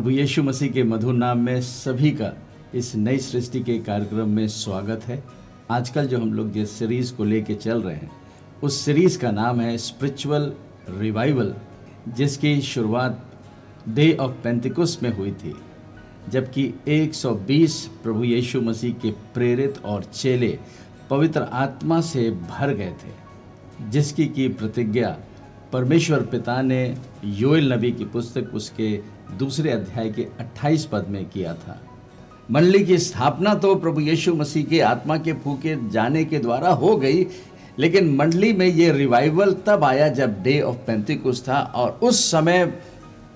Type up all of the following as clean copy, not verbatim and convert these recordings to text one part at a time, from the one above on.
प्रभु यीशु मसीह के मधुर नाम में सभी का इस नई सृष्टि के कार्यक्रम में स्वागत है। आजकल जो हम लोग जिस सीरीज़ को लेके चल रहे हैं उस सीरीज़ का नाम है स्पिरिचुअल रिवाइवल, जिसकी शुरुआत डे ऑफ पेंटिकोस्ट में हुई थी, जबकि 120 प्रभु यीशु मसीह के प्रेरित और चेले पवित्र आत्मा से भर गए थे, जिसकी की प्रतिज्ञा परमेश्वर पिता ने योएल नबी की पुस्तक उसके दूसरे अध्याय के 28 पद में किया था। मंडली की स्थापना तो प्रभु यीशु मसीह के आत्मा के फूके जाने के द्वारा हो गई, लेकिन मंडली में ये रिवाइवल तब आया जब डे ऑफ पेंटिकोस्ट था, और उस समय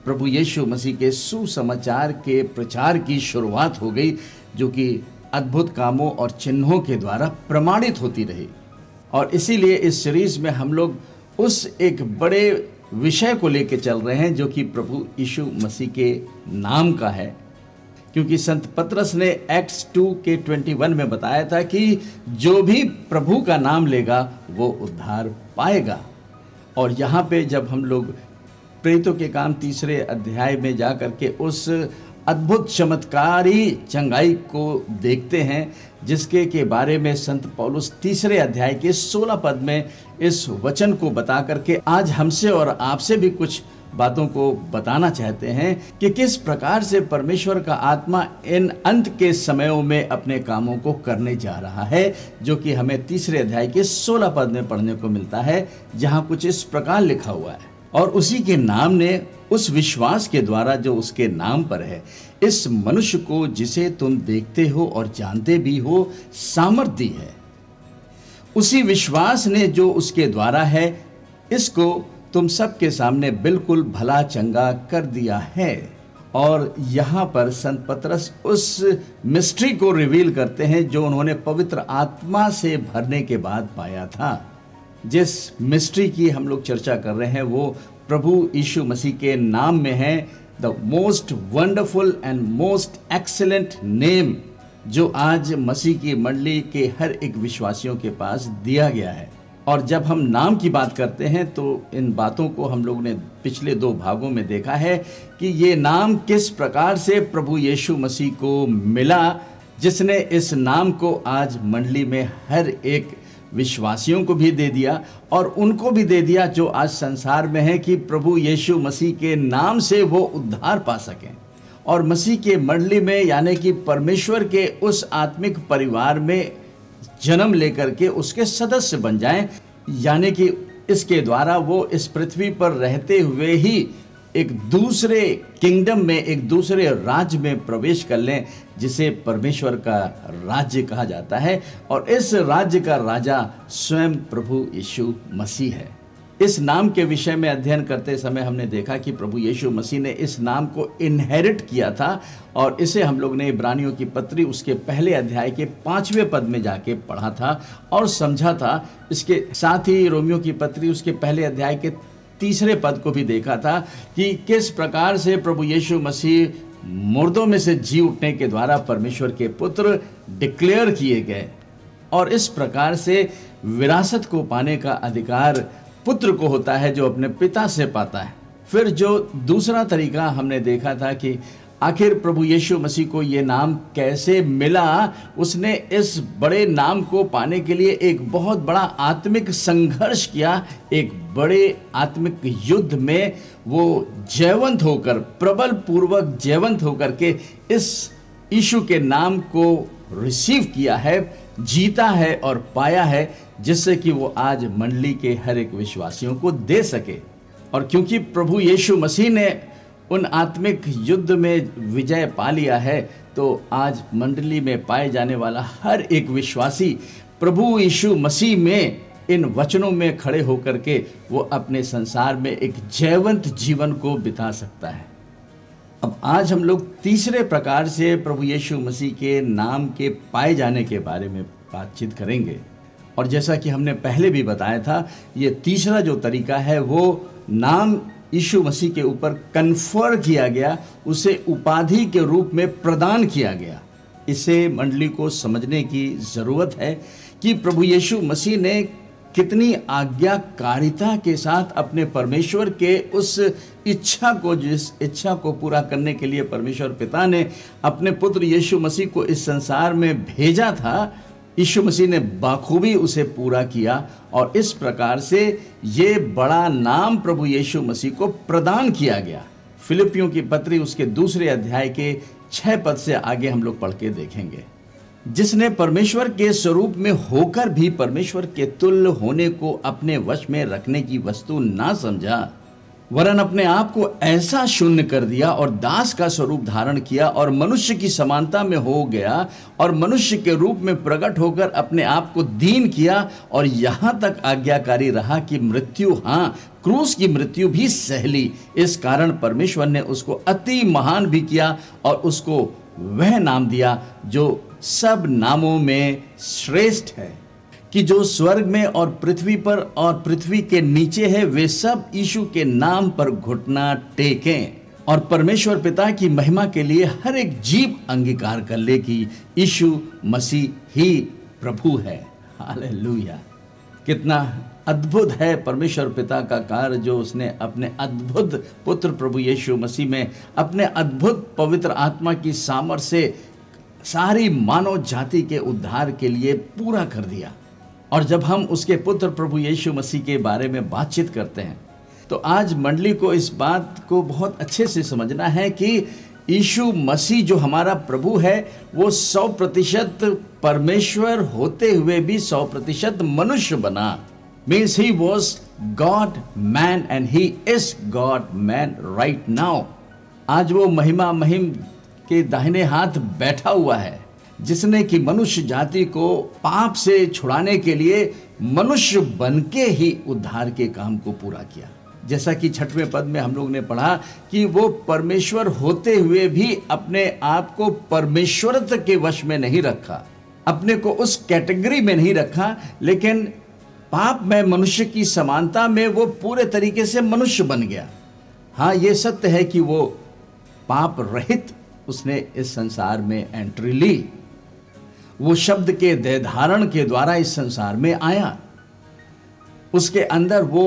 प्रभु यीशु मसीह के सुसमाचार के प्रचार की शुरुआत हो गई, जो कि अद्भुत कामों और चिन्हों के द्वारा प्रमाणित होती रही। और इसीलिए इस सीरीज में हम लोग उस एक बड़े विषय को लेकर चल रहे हैं जो कि प्रभु यीशु मसीह के नाम का है, क्योंकि संत पतरस ने एक्ट्स 2 के 21 में बताया था कि जो भी प्रभु का नाम लेगा वो उद्धार पाएगा। और यहाँ पे जब हम लोग प्रेरितों के काम 3 अध्याय में जा करके उस अद्भुत चमत्कारी चंगाई को देखते हैं, जिसके के बारे में संत पौलुस 3 अध्याय के 16 पद में इस वचन को बता करके आज हमसे और आपसे भी कुछ बातों को बताना चाहते हैं कि किस प्रकार से परमेश्वर का आत्मा इन अंत के समयों में अपने कामों को करने जा रहा है, जो कि हमें 3 अध्याय के 16 पद में पढ़ने को मिलता है, जहां कुछ इस प्रकार लिखा हुआ है, और उसी के नाम ने उस विश्वास के द्वारा जो उसके नाम पर है, इस मनुष्य को जिसे तुम देखते हो और जानते भी हो सामर्थ दी है। उसी विश्वास ने जो उसके द्वारा है, इसको तुम सबके सामने बिल्कुल भला चंगा कर दिया है। और यहाँ पर संत पतरस उस मिस्ट्री को रिवील करते हैं जो उन्होंने पवित्र आत्मा से भरने के बाद पाया था। जिस मिस्ट्री की हम लोग चर्चा कर रहे हैं वो प्रभु यीशु मसीह के नाम में है, the most wonderful and most excellent name, जो आज मसीह की मंडली के हर एक विश्वासियों के पास दिया गया है। और जब हम नाम की बात करते हैं तो इन बातों को हम लोग ने पिछले 2 भागों में देखा है कि ये नाम किस प्रकार से प्रभु यीशु मसीह को मिला, जिसने इस नाम को आज मंडली में हर एक विश्वासियों को भी दे दिया और उनको भी दे दिया जो आज संसार में है, कि प्रभु यीशु मसीह के नाम से वो उद्धार पा सकें और मसीह के मंडली में यानी कि परमेश्वर के उस आत्मिक परिवार में जन्म लेकर के उसके सदस्य बन जाएं, यानी कि इसके द्वारा वो इस पृथ्वी पर रहते हुए ही एक दूसरे किंगडम में, एक दूसरे राज्य में प्रवेश कर लें, जिसे परमेश्वर का राज्य कहा जाता है। और इस राज्य का राजा स्वयं प्रभु यीशु मसीह है। इस नाम के विषय में अध्ययन करते समय हमने देखा कि प्रभु यीशु मसीह ने इस नाम को इनहेरिट किया था, और इसे हम लोग ने इब्रानियों की पत्री उसके पहले अध्याय के 5वें पद में जाके पढ़ा था और समझा था। इसके साथ ही रोमियो की पत्री उसके पहले अध्याय के 3 पद को भी देखा था कि किस प्रकार से प्रभु यीशु मसीह मुर्दों में से जी उठने के द्वारा परमेश्वर के पुत्र डिक्लेयर किए गए, और इस प्रकार से विरासत को पाने का अधिकार पुत्र को होता है जो अपने पिता से पाता है। फिर जो दूसरा तरीका हमने देखा था कि आखिर प्रभु यीशु मसीह को ये नाम कैसे मिला। उसने इस बड़े नाम को पाने के लिए एक बहुत बड़ा आत्मिक संघर्ष किया, एक बड़े आत्मिक युद्ध में वो जयवंत होकर, प्रबल पूर्वक जयवंत होकर के इस यीशु के नाम को रिसीव किया है, जीता है और पाया है, जिससे कि वो आज मंडली के हर एक विश्वासियों को दे सके। और क्योंकि प्रभु यीशु मसीह ने उन आत्मिक युद्ध में विजय पा लिया है, तो आज मंडली में पाए जाने वाला हर एक विश्वासी प्रभु यीशु मसीह में इन वचनों में खड़े होकर के वो अपने संसार में एक जयवंत जीवन को बिता सकता है। अब आज हम लोग 3 प्रकार से प्रभु यीशु मसीह के नाम के पाए जाने के बारे में बातचीत करेंगे। और जैसा कि हमने पहले भी बताया था, ये 3 जो तरीका है वो नाम यीशु मसीह के ऊपर कन्फर किया गया, उसे उपाधि के रूप में प्रदान किया गया। इसे मंडली को समझने की ज़रूरत है कि प्रभु यीशु मसीह ने कितनी आज्ञाकारिता के साथ अपने परमेश्वर के उस इच्छा को, जिस इच्छा को पूरा करने के लिए परमेश्वर पिता ने अपने पुत्र यीशु मसीह को इस संसार में भेजा था, यीशु मसीह ने बाखूबी उसे पूरा किया और इस प्रकार से ये बड़ा नाम प्रभु यीशु मसीह को प्रदान किया गया। फिलिपियों की पत्री उसके 2 अध्याय के 6 पद से आगे हम लोग पढ़ के देखेंगे। जिसने परमेश्वर के स्वरूप में होकर भी परमेश्वर के तुल्य होने को अपने वश में रखने की वस्तु ना समझा, वरन अपने आप को ऐसा शून्य कर दिया और दास का स्वरूप धारण किया और मनुष्य की समानता में हो गया और मनुष्य के रूप में प्रकट होकर अपने आप को दीन किया और यहाँ तक आज्ञाकारी रहा कि मृत्यु, हाँ क्रूस की मृत्यु भी सह ली। इस कारण परमेश्वर ने उसको अति महान भी किया और उसको वह नाम दिया जो सब नामों में श्रेष्ठ है, कि जो स्वर्ग में और पृथ्वी पर और पृथ्वी के नीचे है वे सब यीशु के नाम पर घुटना टेकें और परमेश्वर पिता की महिमा के लिए हर एक जीव अंगीकार कर ले कि यीशु मसीह ही प्रभु है। हालेलुया! कितना अद्भुत है परमेश्वर पिता का कार्य, जो उसने अपने अद्भुत पुत्र प्रभु यीशु मसीह में अपने अद्भुत पवित्र आत्मा की सामर्थ्य से सारी मानव जाति के उद्धार के लिए पूरा कर दिया। और जब हम उसके पुत्र प्रभु यीशु मसीह के बारे में बातचीत करते हैं तो आज मंडली को इस बात को बहुत अच्छे से समझना है कि यीशु मसीह जो हमारा प्रभु है वो 100% परमेश्वर होते हुए भी 100% मनुष्य बना। Means he was God man and he is God man right now. आज वो महिम के दाहिने हाथ बैठा हुआ है, जिसने कि मनुष्य जाति को पाप से छुड़ाने के लिए मनुष्य बनके ही उद्धार के काम को पूरा किया। जैसा कि 6वें पद में हम लोग ने पढ़ा कि वो परमेश्वर होते हुए भी अपने आप को परमेश्वरत्व के वश में नहीं रखा, अपने को उस कैटेगरी में नहीं रखा, लेकिन पाप में मनुष्य की समानता में वो पूरे तरीके से मनुष्य बन गया। हाँ, ये सत्य है कि वो पाप रहित उसने इस संसार में एंट्री ली। वो शब्द के देह धारण के द्वारा इस संसार में आया। उसके अंदर वो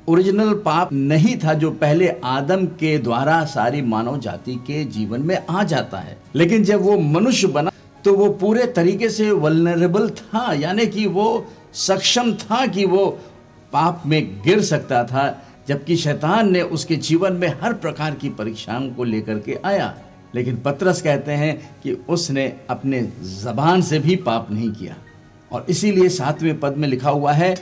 ओरिजिनल पाप नहीं था जो पहले आदम के द्वारा सारी मानव जाति के जीवन में आ जाता है, लेकिन जब वो मनुष्य बना तो वो पूरे तरीके से वल्नरेबल था, यानी कि वो सक्षम था कि वो पाप में गिर सकता था, जबकि शैतान ने उसके जीवन में हर प्रकार की परीक्षाओं को लेकर के आया। लेकिन पतरस कहते हैं कि उसने अपने ज़बान से भी पाप नहीं किया, और इसीलिए 7वें पद में लिखा हुआ है,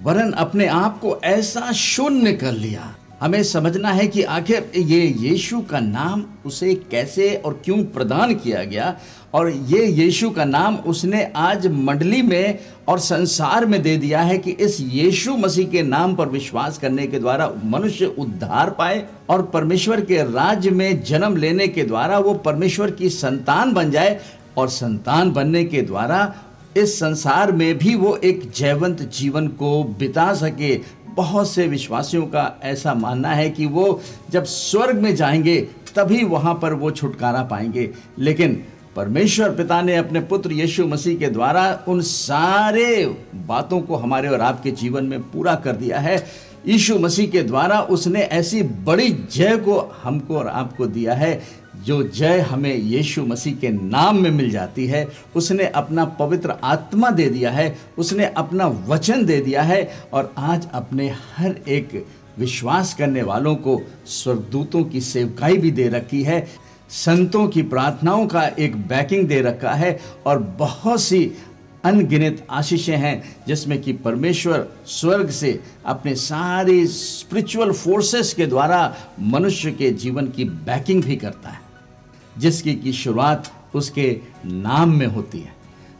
वरन अपने आप को ऐसा शून्य कर लिया। हमें समझना है कि आखिर ये यीशु का नाम उसे कैसे और क्यों प्रदान किया गया, और ये यीशु का नाम उसने आज मंडली में और संसार में दे दिया है कि इस यीशु मसीह के नाम पर विश्वास करने के द्वारा मनुष्य उद्धार पाए और परमेश्वर के राज्य में जन्म लेने के द्वारा वो परमेश्वर की संतान बन जाए, और संतान बनने के द्वारा इस संसार में भी वो एक जयवंत जीवन को बिता सके। बहुत से विश्वासियों का ऐसा मानना है कि वो जब स्वर्ग में जाएंगे तभी वहाँ पर वो छुटकारा पाएंगे, लेकिन परमेश्वर पिता ने अपने पुत्र यीशु मसीह के द्वारा उन सारे बातों को हमारे और आपके जीवन में पूरा कर दिया है। यीशु मसीह के द्वारा उसने ऐसी बड़ी जय को हमको और आपको दिया है, जो जय हमें यीशु मसीह के नाम में मिल जाती है। उसने अपना पवित्र आत्मा दे दिया है, उसने अपना वचन दे दिया है, और आज अपने हर एक विश्वास करने वालों को स्वर्गदूतों की सेवकाई भी दे रखी है, संतों की प्रार्थनाओं का एक बैकिंग दे रखा है, और बहुत सी अनगिनत आशीषें हैं जिसमें कि परमेश्वर स्वर्ग से अपने सारी स्पिरिचुअल फोर्सेस के द्वारा मनुष्य के जीवन की बैकिंग भी करता है, जिसकी की शुरुआत उसके नाम में होती है।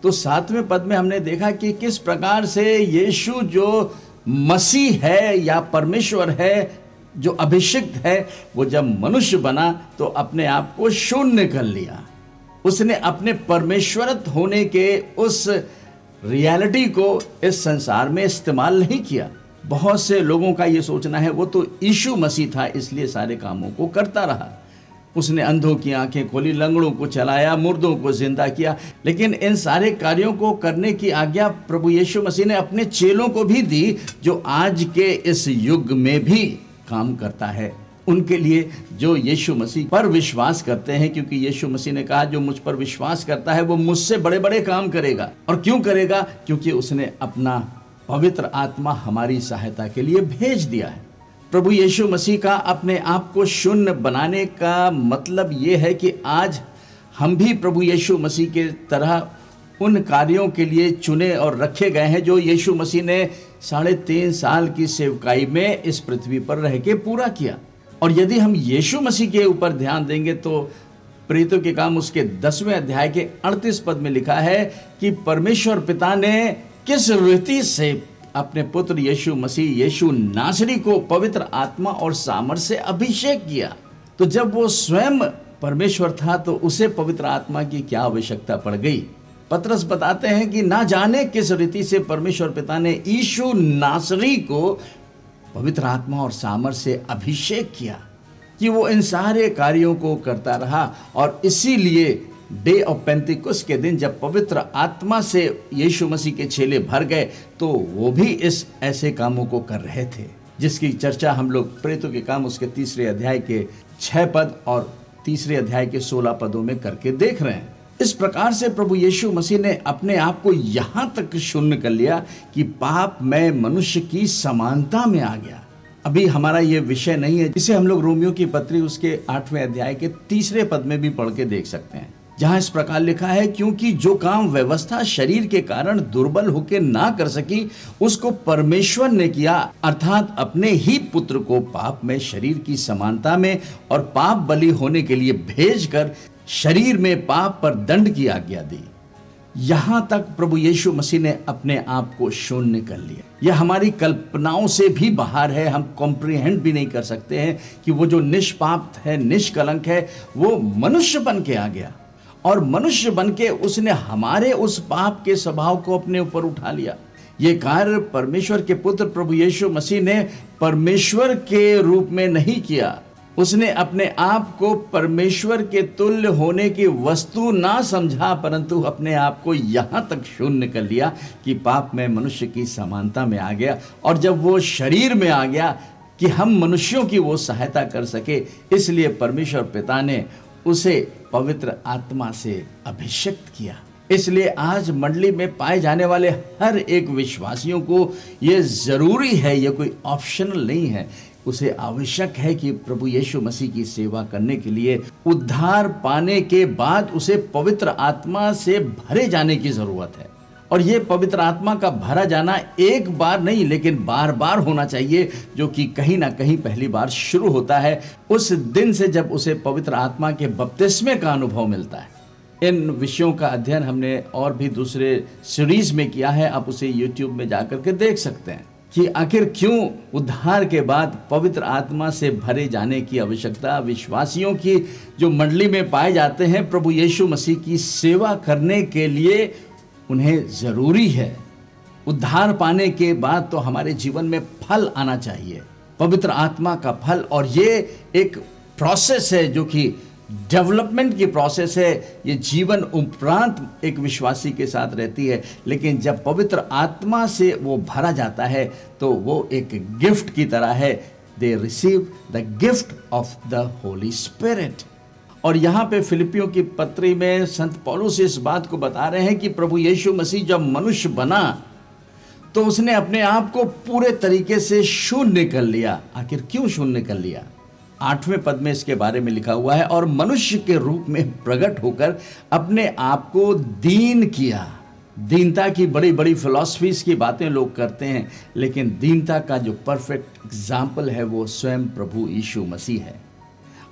तो 7वें पद में हमने देखा कि किस प्रकार से यीशु जो मसीह है या परमेश्वर है, जो अभिषिक्त है, वो जब मनुष्य बना तो अपने आप को शून्य कर लिया। उसने अपने परमेश्वरत्व होने के उस रियलिटी को इस संसार में इस्तेमाल नहीं किया। बहुत से लोगों का ये सोचना है वो तो यीशु मसीह था इसलिए सारे कामों को करता रहा, उसने अंधों की आंखें खोली, लंगड़ों को चलाया, मुर्दों को जिंदा किया। लेकिन इन सारे कार्यों को करने की आज्ञा प्रभु यीशु मसीह ने अपने चेलों को भी दी, जो आज के इस युग में भी काम करता है उनके लिए, जो यीशु मसीह पर विश्वास करते हैं। क्योंकि यीशु मसीह ने कहा, जो मुझ पर विश्वास करता है वो मुझसे बड़े बड़े काम करेगा। और क्यों करेगा? क्योंकि उसने अपना पवित्र आत्मा हमारी सहायता के लिए भेज दिया है। प्रभु यीशु मसीह का अपने आप को शून्य बनाने का मतलब ये है कि आज हम भी प्रभु यीशु मसीह के तरह उन कार्यों के लिए चुने और रखे गए हैं जो यीशु मसीह ने 3.5 साल की सेवकाई में इस पृथ्वी पर रह के पूरा किया। और यदि हम यीशु मसीह के ऊपर ध्यान देंगे तो प्रेरितों के काम उसके 10वें अध्याय के 38 पद में लिखा है कि परमेश्वर पिता ने किस रीति से अपने पुत्र यीशु मसीह, यीशु नासरी को पवित्र आत्मा और सामर्थ से अभिषेक किया। तो जब वो स्वयं परमेश्वर था तो उसे पवित्र आत्मा की क्या आवश्यकता पड़ गई? पतरस बताते हैं कि ना जाने किस रीति से परमेश्वर पिता ने यीशु नासरी को पवित्र आत्मा और सामर्थ से अभिषेक किया कि वो इन सारे कार्यों को करता रहा। और इसीलिए डे ऑफ पेंतिकुस्त के दिन जब पवित्र आत्मा से यीशु मसीह के चेले भर गए तो वो भी इस ऐसे कामों को कर रहे थे, जिसकी चर्चा हम लोग प्रेरितों के काम उसके 3 अध्याय के 6 पद और 3 अध्याय के 16 पदों में करके देख रहे हैं। इस प्रकार से प्रभु यीशु मसीह ने अपने आप को यहां तक शून्य कर लिया कि पाप में मनुष्य की समानता में आ गया। अभी हमारा ये विषय नहीं है, जिसे हम लोग रोमियो की पत्री उसके 8वें अध्याय के 3 पद में भी पढ़ के देख सकते हैं, जहां इस प्रकार लिखा है, क्योंकि जो काम व्यवस्था शरीर के कारण दुर्बल होकर ना कर सकी उसको परमेश्वर ने किया, अर्थात अपने ही पुत्र को पाप में शरीर की समानता में और पाप बलि होने के लिए भेजकर शरीर में पाप पर दंड की आज्ञा दी। यहां तक प्रभु यीशु मसीह ने अपने आप को शून्य कर लिया। यह हमारी कल्पनाओं से भी बाहर है, हम कॉम्प्रिहेंड भी नहीं कर सकते हैं कि वो जो निष्पाप है, निष्कलंक है, वो मनुष्य बन के आ गया और मनुष्य बन के उसने हमारे उस पाप के स्वभाव को अपने ऊपर उठा लिया। ये कार्य परमेश्वर के पुत्र प्रभु यीशु मसीह ने परमेश्वर के रूप में नहीं किया। उसने अपने आप को परमेश्वर के तुल्य होने की वस्तु ना समझा, परंतु अपने आप को यहाँ तक शून्य कर लिया कि पाप में मनुष्य की समानता में आ गया। और जब वो शरीर में आ गया कि हम मनुष्यों की वो सहायता कर सके, इसलिए परमेश्वर पिता ने उसे पवित्र आत्मा से अभिषेक किया। इसलिए आज मंडली में पाए जाने वाले हर एक विश्वासियों को ये जरूरी है, ये कोई ऑप्शनल नहीं है, उसे आवश्यक है कि प्रभु यीशु मसीह की सेवा करने के लिए उद्धार पाने के बाद उसे पवित्र आत्मा से भरे जाने की जरूरत है। और ये पवित्र आत्मा का भरा जाना एक बार नहीं लेकिन बार बार होना चाहिए, जो कि कहीं ना कहीं पहली बार शुरू होता है उस दिन से जब उसे पवित्र आत्मा के बपतिस्मे का अनुभव मिलता है। इन विषयों का अध्ययन हमने और भी दूसरे सीरीज में किया है, आप उसे YouTube में जाकर के देख सकते हैं कि आखिर क्यों उद्धार के बाद पवित्र आत्मा से भरे जाने की आवश्यकता विश्वासियों की जो मंडली में पाए जाते हैं प्रभु यीशु मसीह की सेवा करने के लिए उन्हें ज़रूरी है। उद्धार पाने के बाद तो हमारे जीवन में फल आना चाहिए, पवित्र आत्मा का फल। और ये एक प्रोसेस है जो कि डेवलपमेंट की प्रोसेस है। ये जीवन उपरांत एक विश्वासी के साथ रहती है, लेकिन जब पवित्र आत्मा से वो भरा जाता है तो वो एक गिफ्ट की तरह है। They receive the gift of the Holi spirit. और यहाँ पे फिलिपियों की पत्री में संत पौलुस इस बात को बता रहे हैं कि प्रभु यीशु मसीह जब मनुष्य बना तो उसने अपने आप को पूरे तरीके से शून्य कर लिया। आखिर क्यों शून्य कर लिया? 8वें पद में इसके बारे में लिखा हुआ है, और मनुष्य के रूप में प्रकट होकर अपने आप को दीन किया। दीनता की बड़ी बड़ी फिलॉसफीज की बातें लोग करते हैं, लेकिन दीनता का जो परफेक्ट एग्जाम्पल है वो स्वयं प्रभु यीशु मसीह है।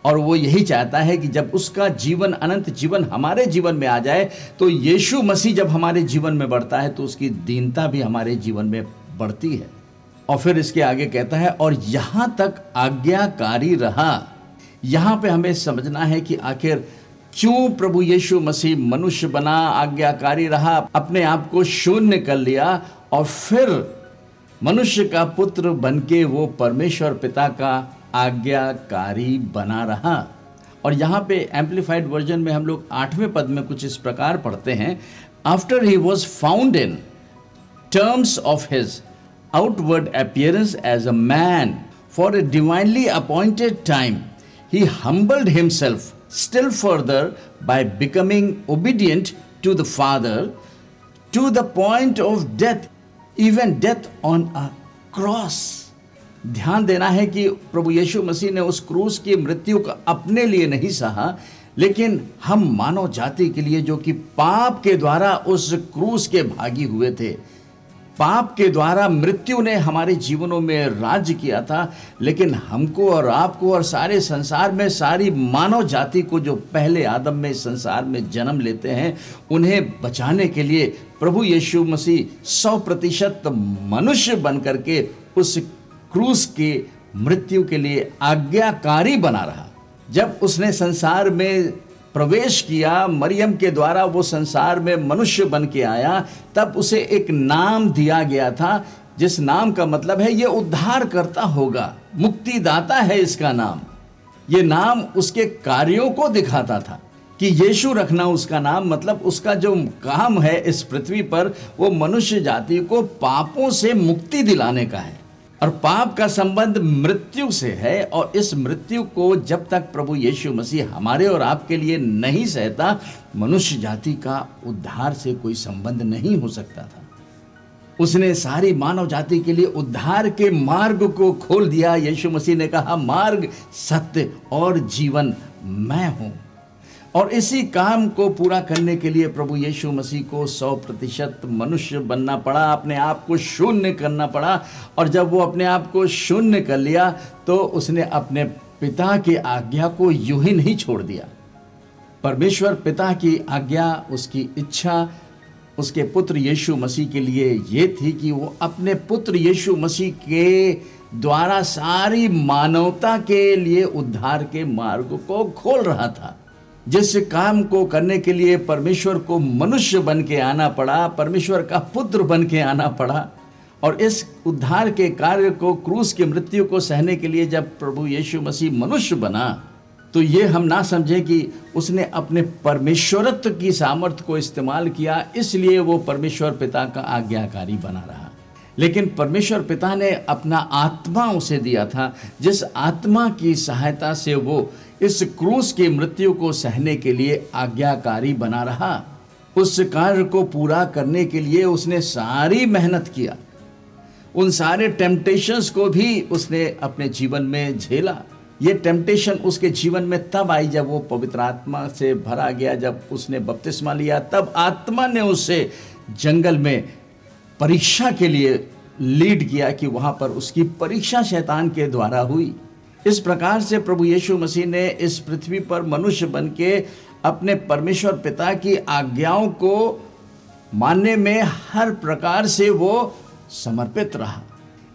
और वो यही चाहता है कि जब उसका जीवन, अनंत जीवन हमारे जीवन में आ जाए तो यीशु मसीह जब हमारे जीवन में बढ़ता है तो उसकी दीनता भी हमारे जीवन में बढ़ती है। और फिर इसके आगे कहता है, और यहाँ तक आज्ञाकारी रहा। यहाँ पे हमें समझना है कि आखिर क्यों प्रभु यीशु मसीह मनुष्य बना, आज्ञाकारी रहा, अपने आप को शून्य कर लिया और फिर मनुष्य का पुत्र बनके वो परमेश्वर पिता का आज्ञाकारी बना रहा। और यहाँ पे एम्पलीफाइड वर्जन में हम लोग 8वें पद में कुछ इस प्रकार पढ़ते हैं, after he was found in terms of his outward appearance as a man for a divinely appointed time, he humbled himself still further by becoming obedient to the Father to the point of death, even death on a cross. ध्यान देना है कि प्रभु यीशु मसीह ने उस क्रूस की मृत्यु को अपने लिए नहीं सहा, लेकिन हम मानव जाति के लिए, जो कि पाप के द्वारा उस क्रूस के भागी हुए थे। पाप के द्वारा मृत्यु ने हमारे जीवनों में राज्य किया था, लेकिन हमको और आपको और सारे संसार में, सारी मानव जाति को जो पहले आदम में संसार में जन्म लेते हैं, उन्हें बचाने के लिए प्रभु यीशु मसीह 100% मनुष्य बन करके उस क्रूस की मृत्यु के लिए आज्ञाकारी बना रहा। जब उसने संसार में प्रवेश किया, मरियम के द्वारा वो संसार में मनुष्य बन के आया, तब उसे एक नाम दिया गया था, जिस नाम का मतलब है ये उद्धार करता होगा, मुक्तिदाता है इसका नाम। ये नाम उसके कार्यों को दिखाता था कि यीशु रखना उसका नाम, मतलब उसका जो काम है इस पृथ्वी पर, वो मनुष्य जाति को पापों से मुक्ति दिलाने का है। और पाप का संबंध मृत्यु से है, और इस मृत्यु को जब तक प्रभु यीशु मसीह हमारे और आपके लिए नहीं सहता, मनुष्य जाति का उद्धार से कोई संबंध नहीं हो सकता था। उसने सारी मानव जाति के लिए उद्धार के मार्ग को खोल दिया। यीशु मसीह ने कहा, मार्ग, सत्य और जीवन मैं हूं। और इसी काम को पूरा करने के लिए प्रभु यीशु मसीह को 100% मनुष्य बनना पड़ा, अपने आप को शून्य करना पड़ा। और जब वो अपने आप को शून्य कर लिया, तो उसने अपने पिता की आज्ञा को यूं ही नहीं छोड़ दिया। परमेश्वर पिता की आज्ञा, उसकी इच्छा उसके पुत्र यीशु मसीह के लिए ये थी कि वो अपने पुत्र यीशु मसीह के द्वारा सारी मानवता के लिए उद्धार के मार्ग को खोल रहा था। जिस काम को करने के लिए परमेश्वर को मनुष्य बन के आना पड़ा, परमेश्वर का पुत्र बन के आना पड़ा, और इस उद्धार के कार्य को, क्रूस की मृत्यु को सहने के लिए जब प्रभु यीशु मसीह मनुष्य बना, तो ये हम ना समझें कि उसने अपने परमेश्वरत्व की सामर्थ्य को इस्तेमाल किया, इसलिए वो परमेश्वर पिता का आज्ञाकारी बना रहा। लेकिन परमेश्वर पिता ने अपना आत्मा उसे दिया था, जिस आत्मा की सहायता से वो इस क्रूस की मृत्यु को सहने के लिए आज्ञाकारी बना रहा। उस कार्य को पूरा करने के लिए उसने सारी मेहनत किया, उन सारे टेम्पटेशंस को भी उसने अपने जीवन में झेला। ये टेम्पटेशन उसके जीवन में तब आई जब वो पवित्र आत्मा से भरा गया, जब उसने बपतिस्मा लिया, तब आत्मा ने उसे जंगल में परीक्षा के लिए लीड किया कि वहाँ पर उसकी परीक्षा शैतान के द्वारा हुई। इस प्रकार से प्रभु यीशु मसीह ने इस पृथ्वी पर मनुष्य बन के अपने परमेश्वर पिता की आज्ञाओं को मानने में हर प्रकार से वो समर्पित रहा।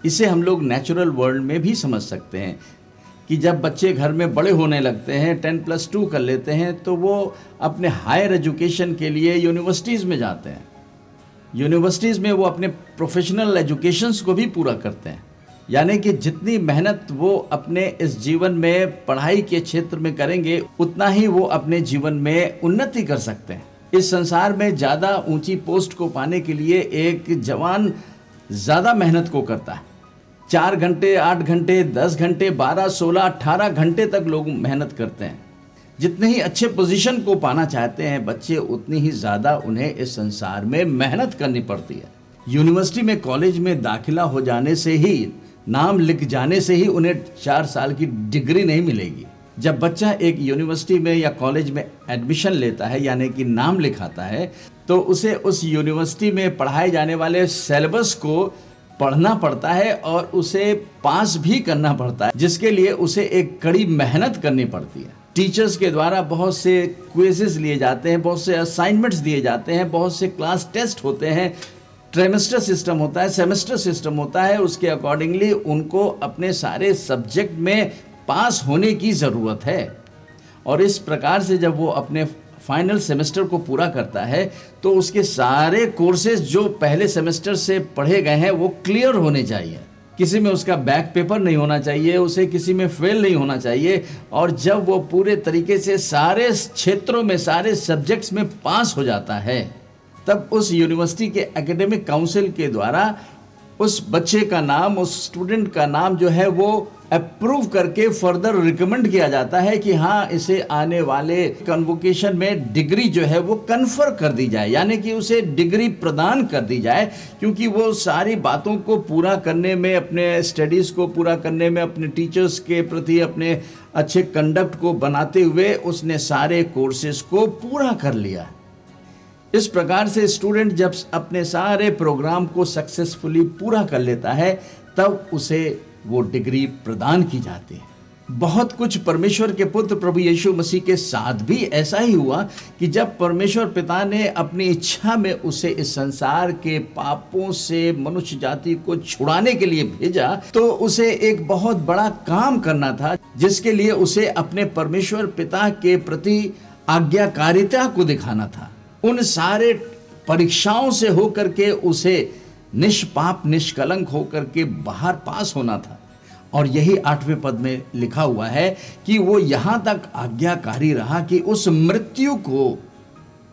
इसे हम लोग नेचुरल वर्ल्ड में भी समझ सकते हैं कि जब बच्चे घर में बड़े होने लगते हैं, 10+2 कर लेते हैं, तो वो अपने हायर एजुकेशन के लिए यूनिवर्सिटीज़ में जाते हैं। यूनिवर्सिटीज़ में वो अपने प्रोफेशनल एजुकेशंस को भी पूरा करते हैं, यानी कि जितनी मेहनत वो अपने इस जीवन में पढ़ाई के क्षेत्र में करेंगे, उतना ही वो अपने जीवन में उन्नति कर सकते हैं। इस संसार में ज़्यादा ऊंची पोस्ट को पाने के लिए एक जवान ज़्यादा मेहनत को करता है। 4 घंटे, 8 घंटे, 10 घंटे, 12, 16, 18 घंटे तक लोग मेहनत करते हैं। जितने ही अच्छे पोजीशन को पाना चाहते हैं बच्चे, उतनी ही ज़्यादा उन्हें इस संसार में मेहनत करनी पड़ती है। यूनिवर्सिटी में, कॉलेज में दाखिला हो जाने से ही, नाम लिख जाने से ही उन्हें 4 साल की डिग्री नहीं मिलेगी। जब बच्चा एक यूनिवर्सिटी में या कॉलेज में एडमिशन लेता है, यानी कि नाम लिखाता है, तो उसे उस यूनिवर्सिटी में पढ़ाए जाने वाले सिलेबस को पढ़ना पड़ता है और उसे पास भी करना पड़ता है, जिसके लिए उसे एक कड़ी मेहनत करनी पड़ती है। टीचर्स के द्वारा बहुत से क्विज़ेस लिए जाते हैं, बहुत से असाइनमेंट्स दिए जाते हैं, बहुत से क्लास टेस्ट होते हैं, ट्राइमेस्टर सिस्टम होता है, सेमेस्टर सिस्टम होता है। उसके अकॉर्डिंगली उनको अपने सारे सब्जेक्ट में पास होने की ज़रूरत है। और इस प्रकार से जब वो अपने फाइनल सेमेस्टर को पूरा करता है, तो उसके सारे कोर्सेज जो पहले सेमेस्टर से पढ़े गए हैं वो क्लियर होने चाहिए। किसी में उसका बैक पेपर नहीं होना चाहिए, उसे किसी में फेल नहीं होना चाहिए। और जब वो पूरे तरीके से सारे क्षेत्रों में, सारे सब्जेक्ट्स में पास हो जाता है, तब उस यूनिवर्सिटी के एकेडमिक काउंसिल के द्वारा उस बच्चे का नाम, उस स्टूडेंट का नाम जो है वो अप्रूव करके फर्दर रिकमेंड किया जाता है कि हाँ, इसे आने वाले कन्वोकेशन में डिग्री जो है वो कन्फर कर दी जाए, यानी कि उसे डिग्री प्रदान कर दी जाए, क्योंकि वो सारी बातों को पूरा करने में, अपने स्टडीज़ को पूरा करने में, अपने टीचर्स के प्रति अपने अच्छे कंडक्ट को बनाते हुए उसने सारे कोर्सेज को पूरा कर लिया। इस प्रकार से स्टूडेंट जब अपने सारे प्रोग्राम को सक्सेसफुली पूरा कर लेता है, तब उसे वो डिग्री प्रदान की जाती है। बहुत कुछ परमेश्वर के पुत्र प्रभु यीशु मसीह के साथ भी ऐसा ही हुआ कि जब परमेश्वर पिता ने अपनी इच्छा में उसे इस संसार के पापों से मनुष्य जाति को छुड़ाने के लिए भेजा, तो उसे एक बहुत बड़ा काम करना था, जिसके लिए उसे अपने परमेश्वर पिता के प्रति आज्ञाकारिता को दिखाना था। उन सारे परीक्षाओं से होकर के उसे निष्पाप, निष्कलंक होकर के बाहर पास होना था। और यही 8वें पद में लिखा हुआ है कि वो यहां तक आज्ञाकारी रहा कि उस मृत्यु को,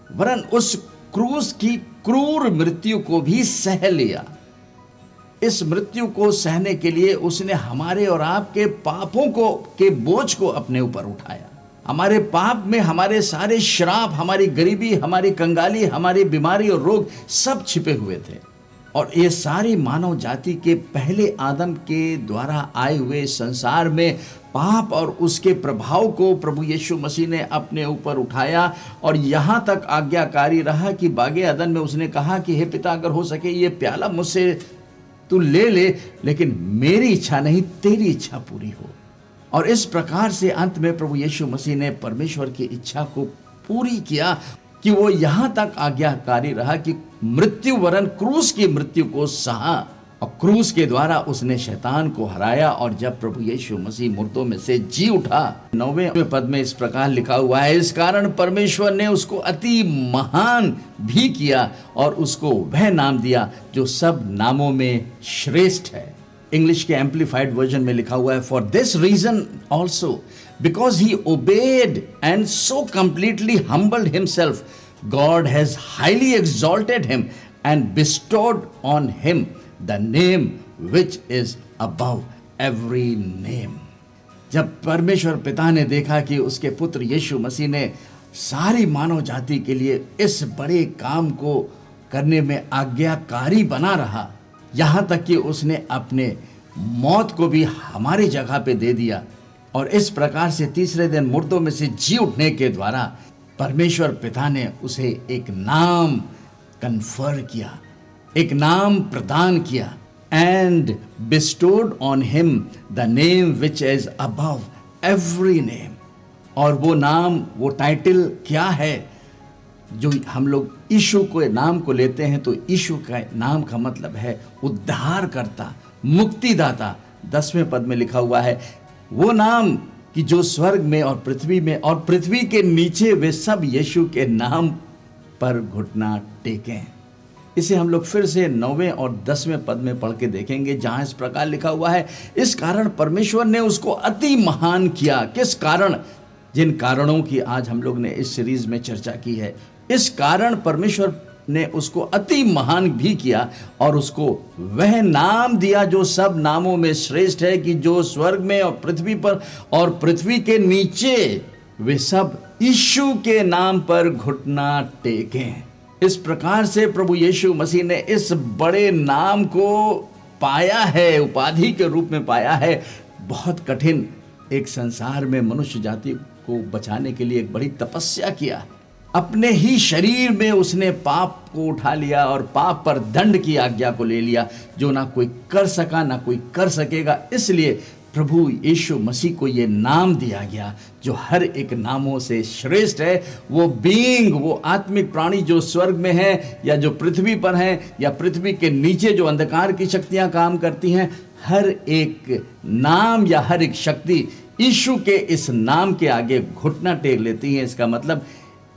वरन उस क्रूस की क्रूर मृत्यु को भी सह लिया। इस मृत्यु को सहने के लिए उसने हमारे और आपके पापों को के बोझ को अपने ऊपर उठाया। हमारे पाप में हमारे सारे श्राप, हमारी गरीबी, हमारी कंगाली, हमारी बीमारी और रोग सब छिपे हुए थे। और ये सारी मानव जाति के पहले आदम के द्वारा आए हुए संसार में पाप और उसके प्रभाव को प्रभु यीशु मसीह ने अपने ऊपर उठाया। और यहाँ तक आज्ञाकारी रहा कि बागे अदन में उसने कहा कि हे पिता, अगर हो सके ये प्याला मुझसे तू ले ले, लेकिन मेरी इच्छा नहीं, तेरी इच्छा पूरी हो। और इस प्रकार से अंत में प्रभु यीशु मसीह ने परमेश्वर की इच्छा को पूरी किया कि वो यहाँ तक आज्ञाकारी रहा कि मृत्यु, वरन क्रूस की मृत्यु को सहा, और क्रूस के द्वारा उसने शैतान को हराया। और जब प्रभु यीशु मसीह मुर्दों में से जी उठा, 9वें पद में इस प्रकार लिखा हुआ है, इस कारण परमेश्वर ने उसको अति महान भी किया और उसको वह नाम दिया जो सब नामों में श्रेष्ठ है। इंग्लिश के एम्पलीफाइड वर्जन में लिखा हुआ है, for this reason also, because he obeyed and so completely humbled himself, God has highly exalted him and bestowed on him the name which is above every name. जब परमेश्वर पिता ने देखा कि उसके पुत्र यीशु मसीह ने सारी मानव जाति के लिए इस बड़े काम को करने में आज्ञाकारी बना रहा, यहाँ तक कि उसने अपने मौत को भी हमारी जगह पे दे दिया, और इस प्रकार से तीसरे दिन मुर्दों में से जी उठने के द्वारा परमेश्वर पिता ने उसे एक नाम कन्फर किया, एक नाम प्रदान किया, and bestowed on him the name which is above every name। और वो नाम, वो टाइटल क्या है जो हम लोग यीशु के नाम को लेते हैं? तो यीशु का नाम का मतलब है उद्धारकर्ता, मुक्तिदाता। 10वें पद में लिखा हुआ है, वो नाम कि जो स्वर्ग में और पृथ्वी के नीचे वे सब यीशु के नाम पर घुटना टेकें। इसे हम लोग फिर से 9वें और 10वें पद में पढ़ के देखेंगे, जहां इस प्रकार लिखा हुआ है, इस कारण परमेश्वर ने उसको अति महान किया। किस कारण? जिन कारणों की आज हम लोग ने इस सीरीज में चर्चा की है। इस कारण परमेश्वर ने उसको अति महान भी किया और उसको वह नाम दिया जो सब नामों में श्रेष्ठ है, कि जो स्वर्ग में और पृथ्वी पर और पृथ्वी के नीचे वे सब यीशु के नाम पर घुटना टेकें। इस प्रकार से प्रभु यीशु मसीह ने इस बड़े नाम को पाया है, उपाधि के रूप में पाया है। बहुत कठिन एक संसार में मनुष्य जाति को बचाने के लिए एक बड़ी तपस्या किया। अपने ही शरीर में उसने पाप को उठा लिया और पाप पर दंड की आज्ञा को ले लिया, जो ना कोई कर सका ना कोई कर सकेगा। इसलिए प्रभु यीशु मसीह को ये नाम दिया गया जो हर एक नामों से श्रेष्ठ है। वो बीइंग, वो आत्मिक प्राणी जो स्वर्ग में है या जो पृथ्वी पर हैं या पृथ्वी के नीचे जो अंधकार की शक्तियां काम करती हैं, हर एक नाम या हर एक शक्ति यीशु के इस नाम के आगे घुटना टेक लेती है। इसका मतलब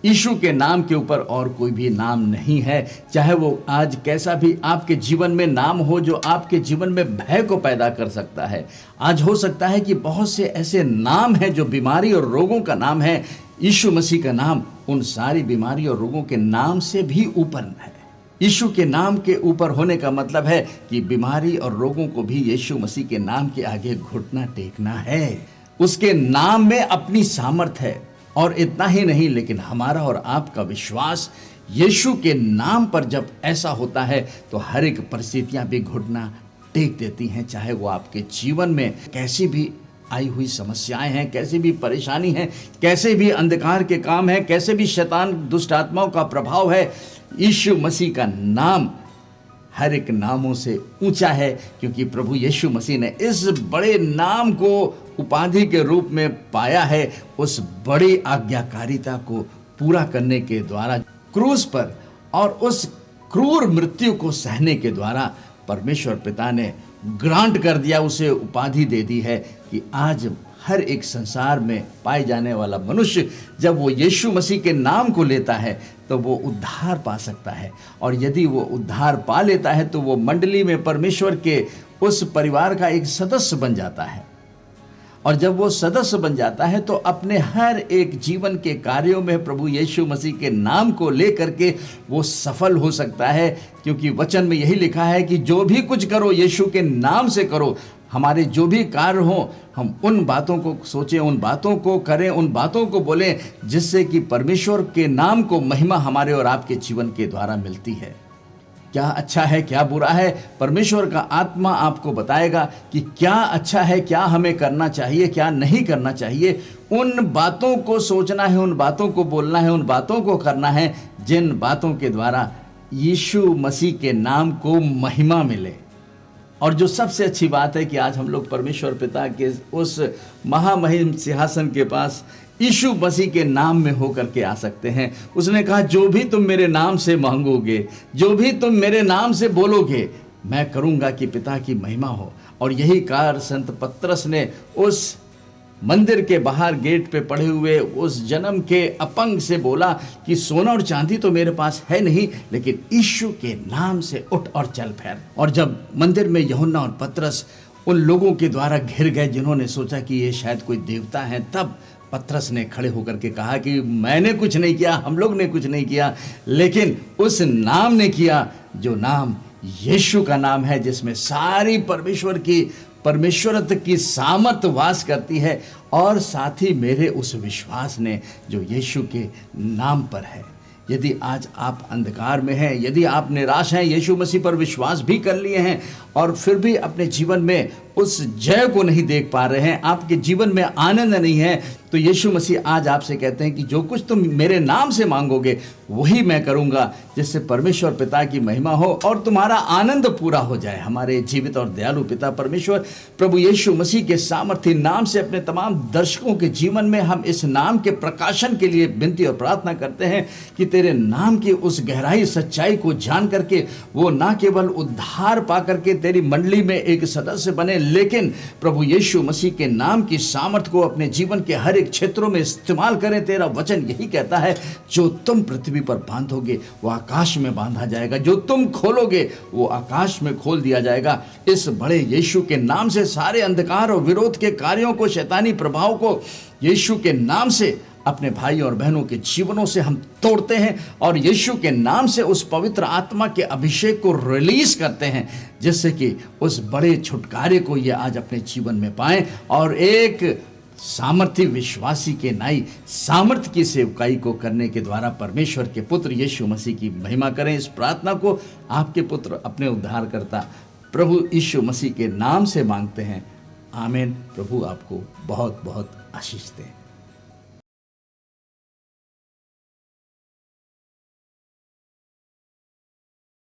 यीशु के नाम के ऊपर और कोई भी नाम नहीं है। चाहे वो आज कैसा भी आपके जीवन में नाम हो जो आपके जीवन में भय को पैदा कर सकता है। आज हो सकता है कि बहुत से ऐसे नाम हैं जो बीमारी और रोगों का नाम है। यीशु मसीह का नाम उन सारी बीमारी और रोगों के नाम से भी ऊपर है। यीशु के नाम के ऊपर होने का मतलब है कि बीमारी और रोगों को भी यीशु मसीह के नाम के आगे घुटना टेकना है। उसके नाम में अपनी सामर्थ है। और इतना ही नहीं, लेकिन हमारा और आपका विश्वास यीशु के नाम पर जब ऐसा होता है तो हर एक परिस्थितियां भी घुटना टेक देती हैं। चाहे वो आपके जीवन में कैसी भी आई हुई समस्याएं हैं, कैसी भी परेशानी है, कैसे भी अंधकार के काम है, कैसे भी शैतान दुष्ट आत्माओं का प्रभाव है, यीशु मसीह का नाम हर एक नामों से ऊंचा है। क्योंकि प्रभु यीशु मसीह ने इस बड़े नाम को उपाधि के रूप में पाया है। उस बड़ी आज्ञाकारिता को पूरा करने के द्वारा क्रूस पर और उस क्रूर मृत्यु को सहने के द्वारा परमेश्वर पिता ने ग्रांट कर दिया, उसे उपाधि दे दी है कि आज हर एक संसार में पाए जाने वाला मनुष्य जब वो यीशु मसीह के नाम को लेता है तो वो उद्धार पा सकता है। और यदि वो उद्धार पा लेता है तो वो मंडली में परमेश्वर के उस परिवार का एक सदस्य बन जाता है। और जब वो सदस्य बन जाता है तो अपने हर एक जीवन के कार्यों में प्रभु यीशु मसीह के नाम को लेकर के वो सफल हो सकता है। क्योंकि वचन में यही लिखा है कि जो भी कुछ करो यीशु के नाम से करो। हमारे जो भी कार्य हो हम उन बातों को सोचें, उन बातों को करें, उन बातों को बोलें जिससे कि परमेश्वर के नाम को महिमा हमारे और आपके जीवन के द्वारा मिलती है। क्या अच्छा है, क्या बुरा है, परमेश्वर का आत्मा आपको बताएगा कि क्या अच्छा है, क्या हमें करना चाहिए, क्या नहीं करना चाहिए। उन बातों को सोचना है, उन बातों को बोलना है, उन बातों को करना है जिन बातों के द्वारा यीशु मसीह के नाम को महिमा मिले। और जो सबसे अच्छी बात है कि आज हम लोग परमेश्वर पिता के उस महामहिम सिंहासन के पास यीशु मसीह के नाम में होकर के आ सकते हैं। उसने कहा जो भी तुम मेरे नाम से मांगोगे, जो भी तुम मेरे नाम से बोलोगे, मैं करूंगा कि पिता की महिमा हो। और यही कार्य संत पतरस ने उस मंदिर के बाहर गेट पे पड़े हुए उस जन्म के अपंग से बोला कि सोना और चांदी तो मेरे पास है नहीं, लेकिन यीशु के नाम से उठ और चल फिर। और जब मंदिर में यूहन्ना और पतरस उन लोगों के द्वारा घिर गए जिन्होंने सोचा कि ये शायद कोई देवता है, तब पतरस ने खड़े होकर के कहा कि मैंने कुछ नहीं किया, हम लोग ने कुछ नहीं किया, लेकिन उस नाम ने किया जो नाम यीशु का नाम है, जिसमें सारी परमेश्वरत्व की सामर्थ वास करती है। और साथ ही मेरे उस विश्वास ने जो यीशु के नाम पर है। यदि आज आप अंधकार में हैं, यदि आप निराश हैं, यीशु मसीह पर विश्वास भी कर लिए हैं और फिर भी अपने जीवन में उस जय को नहीं देख पा रहे हैं, आपके जीवन में आनंद नहीं है, तो यीशु मसीह आज आपसे कहते हैं कि जो कुछ तुम मेरे नाम से मांगोगे वही मैं करूंगा, जिससे परमेश्वर पिता की महिमा हो और तुम्हारा आनंद पूरा हो जाए। हमारे जीवित और दयालु पिता परमेश्वर प्रभु यीशु मसीह के सामर्थ्य नाम से अपने तमाम दर्शकों के जीवन में हम इस नाम के प्रकाशन के लिए विनती और प्रार्थना करते हैं कि तेरे नाम की उस गहराई सच्चाई को जान करके वो ना केवल उद्धार पा करके तेरी मंडली में एक सदस्य बने, लेकिन प्रभु यीशु मसीह के नाम की सामर्थ को अपने जीवन के हर एक क्षेत्रों में इस्तेमाल करें। तेरा वचन यही कहता है, जो तुम पृथ्वी पर बांधोगे वो आकाश में बांधा जाएगा, जो तुम खोलोगे वो आकाश में खोल दिया जाएगा। इस बड़े यीशु के नाम से सारे अंधकार और विरोध के कार्यों को, शैतानी प्रभाव को यीशु के नाम से अपने भाई और बहनों के जीवनों से हम तोड़ते हैं और यीशु के नाम से उस पवित्र आत्मा के अभिषेक को रिलीज करते हैं, जिससे कि उस बड़े छुटकारे को ये आज अपने जीवन में पाएं और एक सामर्थ्य विश्वासी के नाई सामर्थ्य की सेवकाई को करने के द्वारा परमेश्वर के पुत्र यीशु मसीह की महिमा करें। इस प्रार्थना को आपके पुत्र अपने उद्धारकर्ता प्रभु यीशु मसीह के नाम से मांगते हैं, आमीन। प्रभु आपको बहुत बहुत आशीष दें।